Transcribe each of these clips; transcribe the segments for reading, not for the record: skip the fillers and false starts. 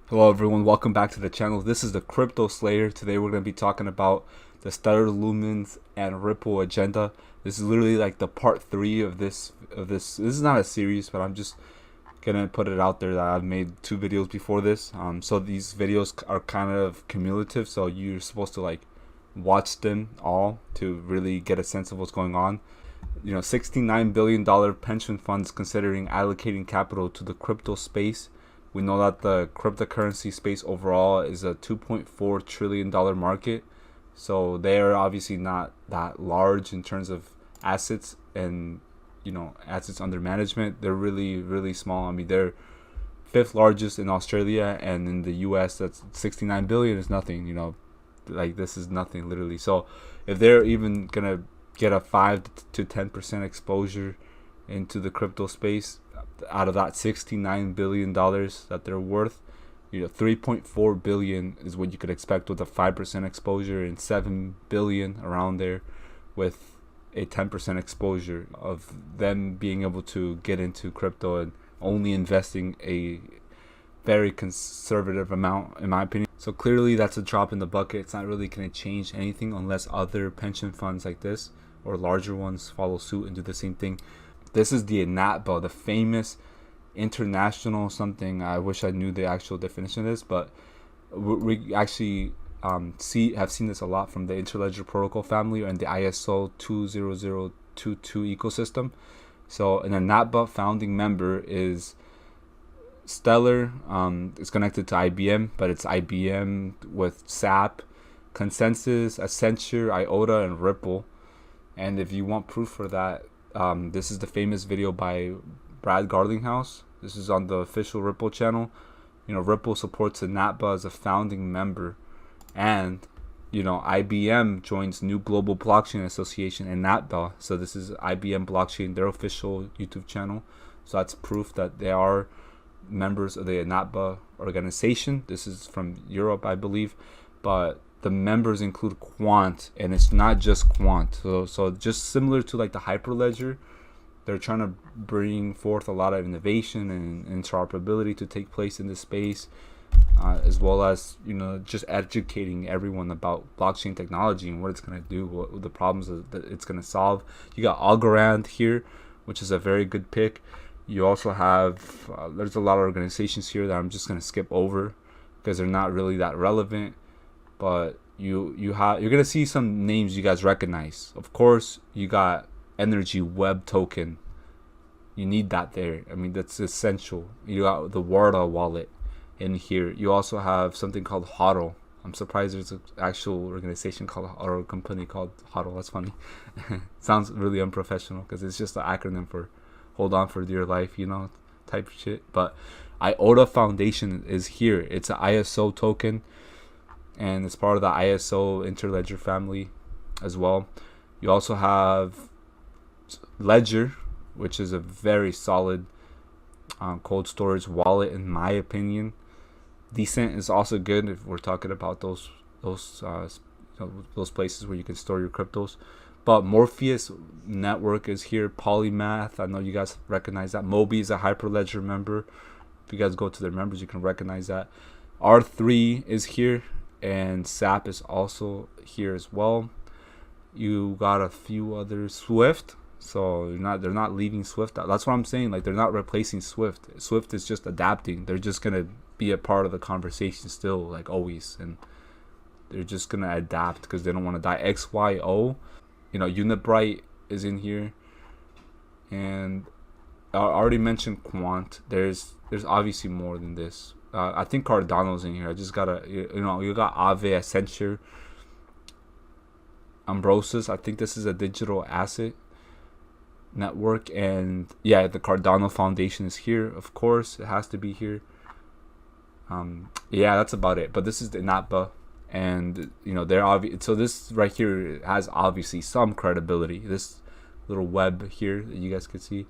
Hello everyone, welcome back to the channel. This is the Crypto Slayer. Today we're going to be talking about the Stellar Lumens and Ripple agenda. This is literally like the part 3 of this. This is not a series, but I'm just going to put it out there that I've made 2 videos before this. So these videos are kind of cumulative, so you're supposed to like watch them all to really get a sense of what's going on. $69 billion pension funds considering allocating capital to the crypto space. We know that the cryptocurrency space overall is a $2.4 trillion market. So they're obviously not that large in terms of assets and, assets under management. They're really, really small. I mean, they're 5th largest in Australia, and in the US, that's 69 billion is nothing, like this is nothing literally. So if they're even going to get a 5 to 10% exposure into the crypto space, out of that $69 billion that they're worth, 3.4 billion is what you could expect with a 5% exposure, and 7 billion around there with a 10% exposure of them being able to get into crypto and only investing a very conservative amount, in my opinion. So clearly that's a drop in the bucket. It's not really going to change anything unless other pension funds like this or larger ones follow suit and do the same thing. This is the INATBA, the famous international something. I wish I knew the actual definition of this, but we actually have seen this a lot from the Interledger protocol family and the ISO 20022 ecosystem. So an INATBA founding member is Stellar. It's connected to IBM, but it's IBM with SAP, Consensus, Accenture, IOTA, and Ripple. And if you want proof for that, this is the famous video by Brad Garlinghouse. This is on the official Ripple channel. Ripple supports INATBA as a founding member, and IBM joins new Global Blockchain Association, INATBA. So this is IBM Blockchain, their official YouTube channel. So that's proof that they are members of the INATBA organization. This is from Europe, I believe, but the members include Quant, and it's not just Quant. So just similar to like the Hyperledger, they're trying to bring forth a lot of innovation and interoperability to take place in this space, as well as just educating everyone about blockchain technology and what it's going to do, what the problems that it's going to solve. You got Algorand here, which is a very good pick. You also have there's a lot of organizations here that I'm just going to skip over because they're not really that relevant. But you're gonna see some names you guys recognize. Of course, you got Energy Web Token. You need that there. I mean, that's essential. You got the Warda wallet in here. You also have something called HODL. I'm surprised there's an actual organization called, or a company called HODL. That's funny. Sounds really unprofessional because it's just an acronym for hold on for dear life, type shit. But IOTA Foundation is here. It's an ISO token, and it's part of the ISO Interledger family as well. You also have Ledger, which is a very solid cold storage wallet in my opinion. Decent is also good if we're talking about those places where you can store your cryptos. But Morpheus Network is here. Polymath, I know you guys recognize that. Mobi is a Hyperledger member. If you guys go to their members, you can recognize that. R3 is here, and SAP is also here as well. You got a few others. Swift, so they're not leaving Swift. That's what I'm saying. Like, they're not replacing Swift. Swift is just adapting. They're just gonna be a part of the conversation still, like always, and they're just gonna adapt because they don't want to die. XYO, Unibright is in here, and I already mentioned Quant. There's obviously more than this. I think Cardano's in here. I just gotta, you got Aave, Accenture, Ambrosis. I think this is a digital asset network, and yeah, the Cardano Foundation is here. Of course, it has to be here. Yeah, that's about it. But this is the INATBA, and they're obvious. So this right here has obviously some credibility. This little web here that you guys can see,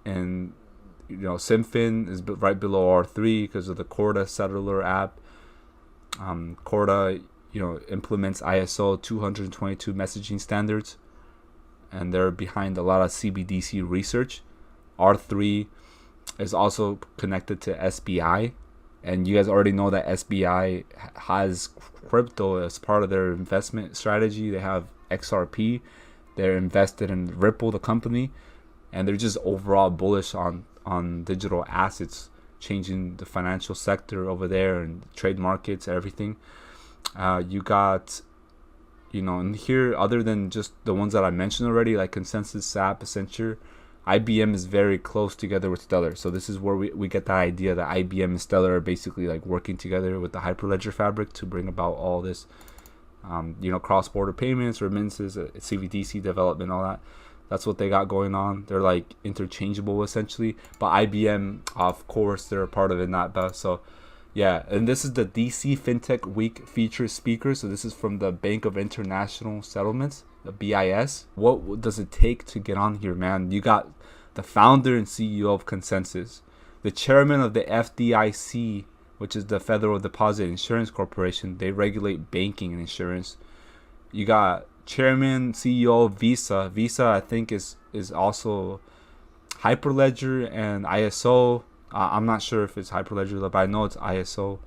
and Symfin is right below R3 because of the Corda cellular app. Corda, implements ISO 222 messaging standards, and they're behind a lot of CBDC research. R3 is also connected to SBI, And you guys already know that SBI has crypto as part of their investment strategy. They have XRP. They're invested in Ripple, the company, and they're just overall bullish on digital assets, changing the financial sector over there and trade markets, everything. You got, and here, other than just the ones that I mentioned already, like Consensus, SAP, Accenture, IBM is very close together with Stellar. So this is where we get that idea that IBM and Stellar are basically like working together with the Hyperledger fabric to bring about all this, cross-border payments, remittances, CBDC development, all that. That's what they got going on. They're like interchangeable essentially. But IBM, of course, they're a part of INATBA. So yeah, and this is the DC FinTech Week featured speaker. So this is from the Bank of International Settlements, the BIS. What does it take to get on here, man? You got the founder and CEO of Consensus, the chairman of the FDIC, which is the Federal Deposit Insurance Corporation. They regulate banking and insurance. You got chairman, CEO of Visa. Visa, I think, is also Hyperledger and ISO. I'm not sure if it's Hyperledger, but I know it's ISO.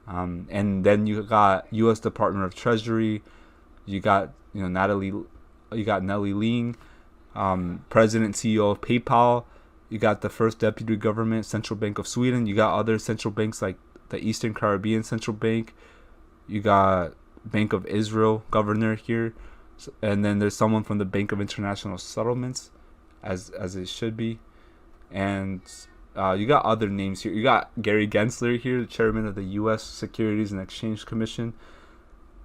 And then you got U.S. Department of Treasury. You got Nellie Ling, president CEO of PayPal. You got the first deputy government central bank of Sweden. You got other central banks like the Eastern Caribbean Central Bank. You got Bank of Israel governor here, and then there's someone from the Bank of International Settlements, as it should be, and you got other names here. You got Gary Gensler here, the chairman of the U.S. Securities and Exchange Commission.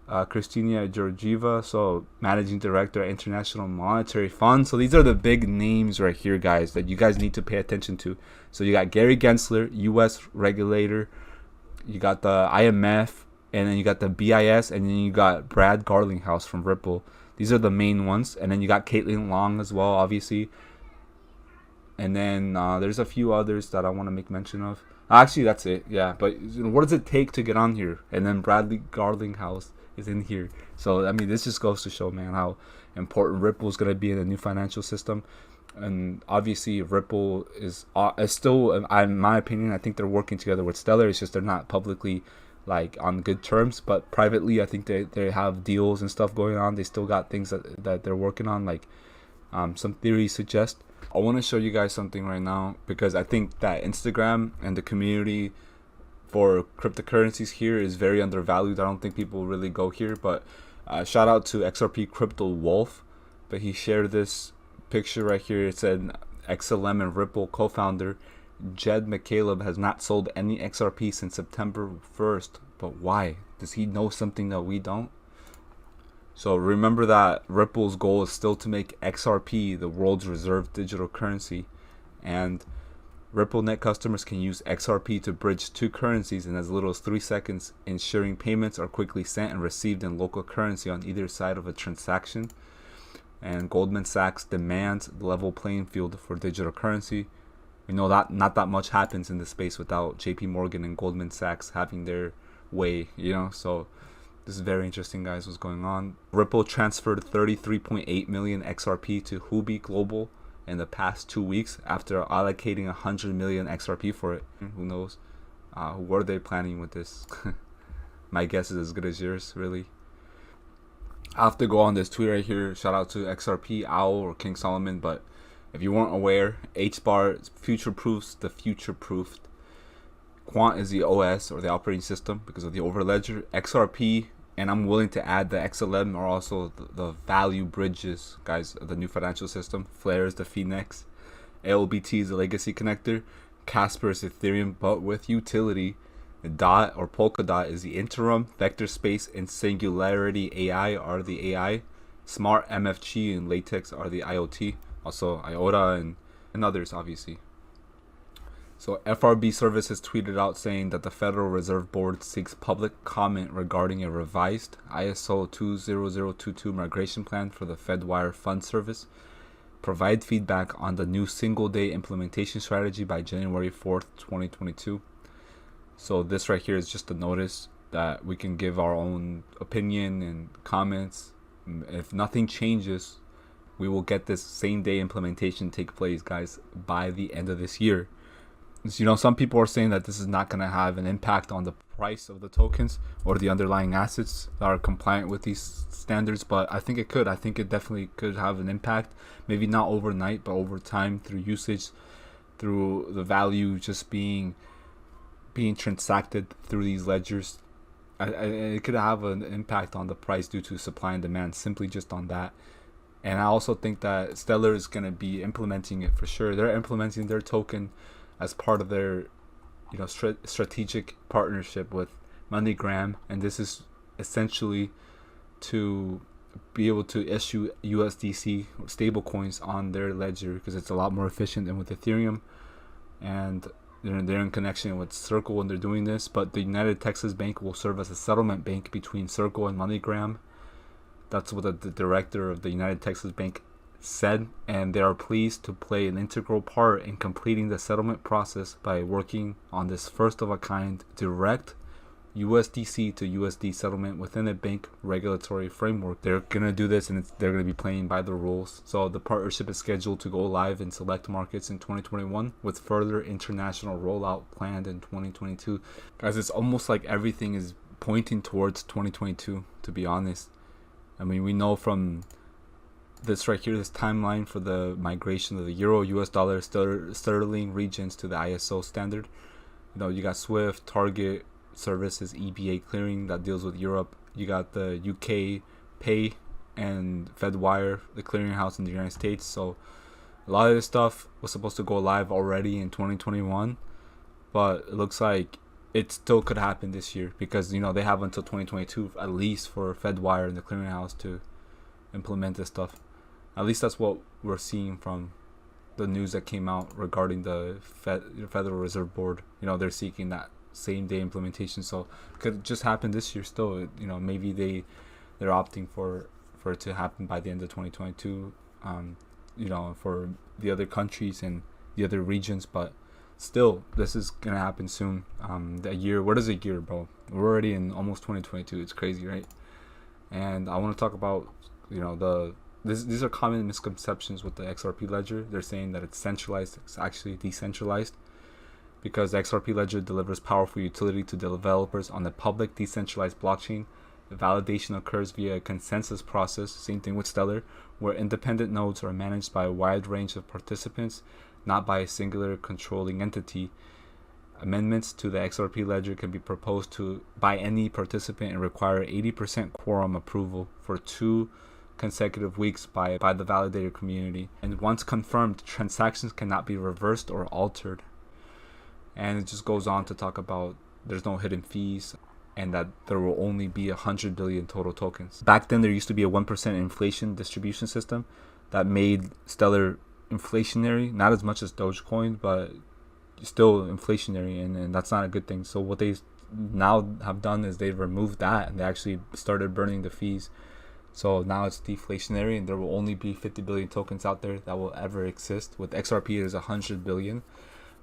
Kristina Georgieva, so managing director at International Monetary Fund. So these are the big names right here, guys, that you guys need to pay attention to. So you got Gary Gensler, U.S. regulator. You got the IMF, and then you got the BIS, and then you got Brad Garlinghouse from Ripple. These are the main ones. And then you got Caitlin Long as well, obviously. And then there's a few others that I want to make mention of. Actually, that's it. Yeah, but what does it take to get on here? And then Bradley Garlinghouse is in here. So I mean, this just goes to show, man, how important Ripple is going to be in the new financial system. And obviously Ripple is still, in my opinion, I think they're working together with Stellar. It's just they're not publicly like on good terms, but privately I think they have deals and stuff going on. They still got things that they're working on, like some theories suggest. I want to show you guys something right now, because I think that Instagram and the community for cryptocurrencies here is very undervalued. I don't think people really go here, but shout out to XRP Crypto Wolf, but he shared this picture right here. It said XLM and Ripple co-founder Jed McCaleb has not sold any XRP since September 1st. But why? Does he know something that we don't? So remember that Ripple's goal is still to make XRP the world's reserve digital currency, and Ripple Net customers can use XRP to bridge two currencies in as little as 3 seconds, ensuring payments are quickly sent and received in local currency on either side of a transaction. And Goldman Sachs demands level playing field for digital currency. We know that not that much happens in this space without JP Morgan and Goldman Sachs having their way, so this is very interesting, guys, what's going on. Ripple transferred 33.8 million XRP to Huobi Global in the past 2 weeks after allocating 100 million XRP for it. Who knows? What are they planning with this? My guess is as good as yours, really. I have to go on this tweet right here. Shout out to XRP, Owl, or King Solomon. But if you weren't aware, HBAR future-proofs the future-proofed. Quant is the OS, or the operating system, because of the overledger. XRP, and I'm willing to add the XLM, are also the value bridges, guys, of the new financial system. Flare is the Phoenix. ALBT is the legacy connector. Casper is Ethereum, but with utility. Dot or Polkadot is the interim. Vector Space and Singularity AI are the AI. Smart MFG and Latex are the IoT. Also IOTA and others, obviously. So FRB Services tweeted out saying that the Federal Reserve Board seeks public comment regarding a revised ISO 20022 migration plan for the FedWire fund service. Provide feedback on the new single-day implementation strategy by January 4th, 2022. So this right here is just a notice that we can give our own opinion and comments. If nothing changes, we will get this same-day implementation take place, guys, by the end of this year. Some people are saying that this is not going to have an impact on the price of the tokens or the underlying assets that are compliant with these standards, but I think it could. I think it definitely could have an impact. Maybe not overnight, but over time through usage, through the value just being transacted through these ledgers. It could have an impact on the price due to supply and demand, simply just on that. And I also think that Stellar is going to be implementing it for sure. They're implementing their token as part of their strategic partnership with MoneyGram, and this is essentially to be able to issue USDC stable coins on their ledger, because it's a lot more efficient than with Ethereum. And they're in connection with Circle when they're doing this, but the United Texas Bank will serve as a settlement bank between Circle and MoneyGram. That's what the director of the United Texas Bank said, and they are pleased to play an integral part in completing the settlement process by working on this first-of-a-kind direct USDC to USD settlement within a bank regulatory framework. They're going to do this, and they're going to be playing by the rules. So the partnership is scheduled to go live in select markets in 2021, with further international rollout planned in 2022. Guys, it's almost like everything is pointing towards 2022, to be honest. I mean, we know from this right here, this timeline for the migration of the Euro, US dollar, sterling regions to the ISO standard. You got SWIFT, Target Services, EBA clearing that deals with Europe. You got the UK Pay and FedWire, the clearinghouse in the United States. So a lot of this stuff was supposed to go live already in 2021, but it looks like it still could happen this year, because they have until 2022 at least for FedWire and the clearinghouse to implement this stuff. At least that's what we're seeing from the news that came out regarding the Federal Reserve Board. They're seeking that same day implementation, so it could just happen this year still. Maybe they're opting for it to happen by the end of 2022, for the other countries and the other regions, but still, this is gonna happen soon. The year, what is a year, bro? We're already in almost 2022. It's crazy, right? And I want to talk about these are common misconceptions with the XRP ledger. They're saying that it's centralized. It's actually decentralized, because the XRP ledger delivers powerful utility to developers on the public decentralized blockchain. The validation occurs via a consensus process, same thing with Stellar, where independent nodes are managed by a wide range of participants, not by a singular controlling entity. Amendments to the XRP ledger can be proposed by any participant and require 80% quorum approval for 2 consecutive weeks by the validator community. And once confirmed, transactions cannot be reversed or altered. And it just goes on to talk about there's no hidden fees, and that there will only be 100 billion total tokens. Back then, there used to be a 1% inflation distribution system that made Stellar inflationary, not as much as Dogecoin, but still inflationary, and that's not a good thing. So what they now have done is they've removed that, and they actually started burning the fees. So now it's deflationary, and there will only be 50 billion tokens out there that will ever exist. With XRP, there's 100 billion.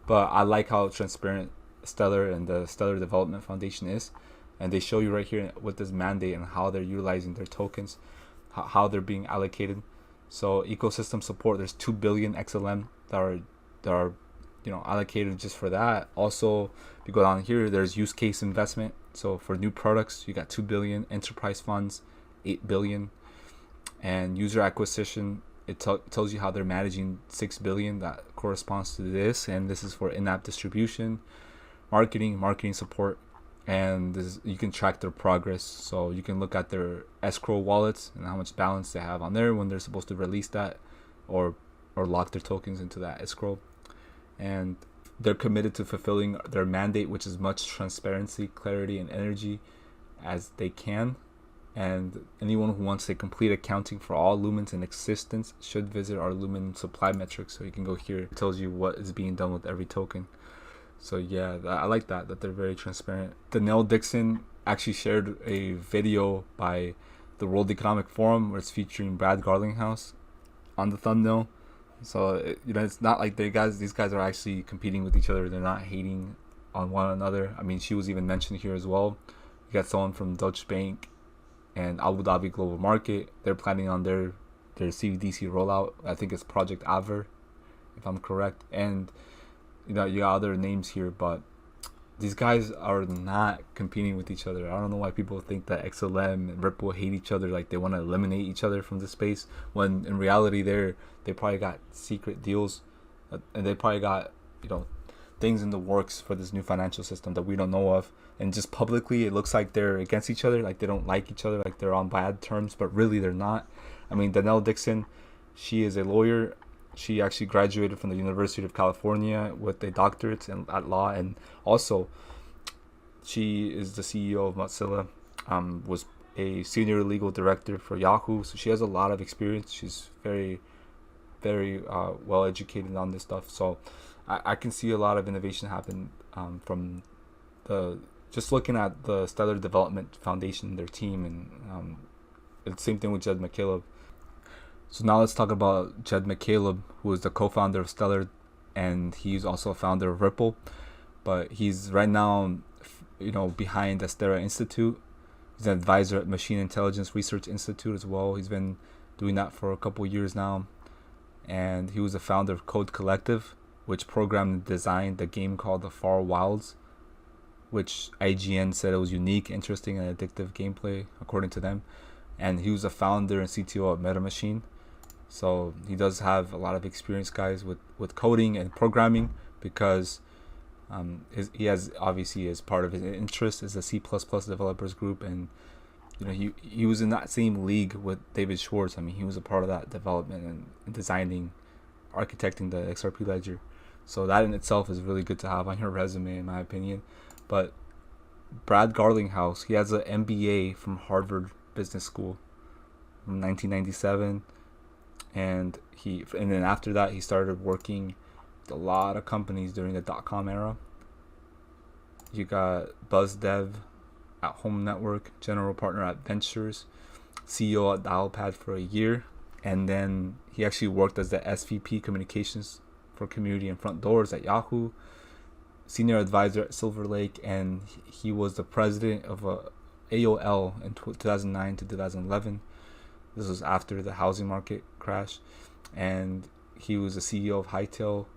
But I like how transparent Stellar and the Stellar Development Foundation is. And they show you right here with this mandate and how they're utilizing their tokens, how they're being allocated. So ecosystem support, there's 2 billion XLM that are allocated just for that. Also, if you go down here, there's use case investment. So for new products, you got 2 billion, enterprise funds, 8 billion, and user acquisition, it tells you how they're managing 6 billion. That corresponds to this, and this is for in-app distribution, marketing support, and you can track their progress. So you can look at their escrow wallets and how much balance they have on there when they're supposed to release that or lock their tokens into that escrow. And they're committed to fulfilling their mandate, which is much transparency, clarity, and energy as they can. And anyone who wants a complete accounting for all lumens in existence should visit our lumen supply metrics. So you can go here. It tells you what is being done with every token. So yeah, I like that they're very transparent. Danielle Dixon actually shared a video by the World Economic Forum where it's featuring Brad Garlinghouse on the thumbnail. So it's not like these guys are actually competing with each other. They're not hating on one another. I mean, she was even mentioned here as well. You got someone from Deutsche Bank and Abu Dhabi Global Market. They're planning on their CBDC rollout. I think it's Project Aver, if I'm correct. And you know, you got other names here, but these guys are not competing with each other. I don't know why people think that XLM and Ripple hate each other, like they want to eliminate each other from the space, when in reality they probably got secret deals, and they probably got, you know, things in the works for this new financial system that we don't know of. And just publicly it looks like they're against each other, like they don't like each other, like they're on bad terms, but really they're not. I mean, Danielle Dixon, she is a lawyer. She actually graduated from the University of California with a doctorate at law, and also she is the CEO of Mozilla, was a senior legal director for Yahoo, so she has a lot of experience. She's very, very well educated on this stuff. So I can see a lot of innovation happen from the just looking at the Stellar Development Foundation, their team, and it's the same thing with Jed McCaleb. So now let's talk about Jed McCaleb, who is the co-founder of Stellar, and he's also a founder of Ripple. But he's right now, you know, behind the Astera Institute. He's an advisor at Machine Intelligence Research Institute as well. He's been doing that for a couple years now. And he was the founder of Code Collective, which programmed and designed the game called The Far Wilds, which IGN said it was unique, interesting, and addictive gameplay, according to them. And he was a founder and CTO of MetaMachine. So he does have a lot of experience, guys, with coding and programming, because he has, obviously, as part of his interest is the C++ developers group, and you know, he was in that same league with David Schwartz. I mean, he was a part of that development and designing, architecting the XRP ledger. So that in itself is really good to have on your resume, in my opinion. But Brad Garlinghouse, he has an MBA from Harvard Business School from 1997, and then after that he started working with a lot of companies during the .com era. You got BuzzDev at Home Network, general partner at Ventures, CEO at Dialpad for a year, and then he actually worked as the SVP Communications for Community and Front Doors at Yahoo, senior advisor at Silver Lake, and he was the president of AOL in 2009 to 2011. This was after the housing market crash, and he was the CEO of Hightail,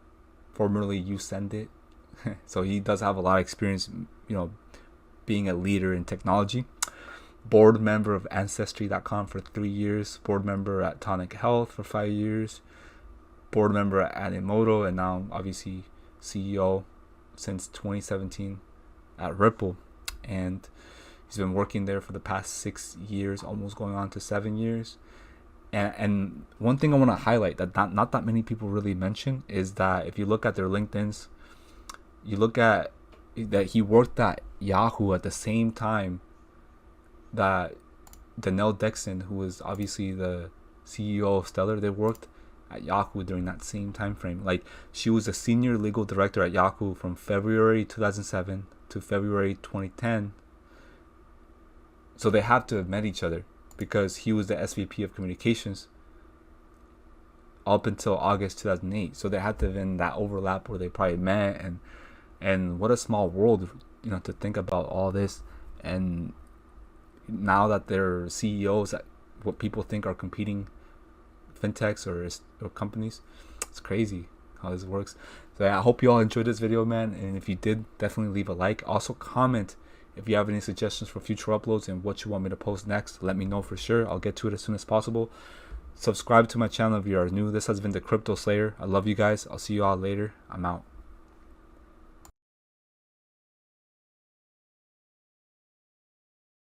formerly Usendit. So he does have a lot of experience, you know, being a leader in technology. Board member of Ancestry.com for 3 years, board member at Tonic Health for 5 years, board member at Animoto, and now obviously CEO since 2017 at Ripple. And he's been working there for the past 6 years, almost going on to 7 years. And one thing I want to highlight that not that many people really mention is that if you look at their LinkedIns, you look at that he worked at Yahoo at the same time that Danielle Dixon, who was obviously the CEO of Stellar, they worked at Yahoo during that same time frame. Like, she was a senior legal director at Yahoo from February 2007 to February 2010. So they have to have met each other, because he was the SVP of communications up until August 2008. So they had to have been that overlap where they probably met, and what a small world, you know, to think about all this. And now that they're CEOs at what people think are competing fintechs or companies, it's crazy how this works. So yeah, I hope you all enjoyed this video, man, and if you did, definitely leave a like. Also comment if you have any suggestions for future uploads and what you want me to post next. Let me know for sure. I'll get to it as soon as possible. Subscribe to my channel if you are new. This has been the Crypto Slayer. I love you guys. I'll see you all later. I'm out.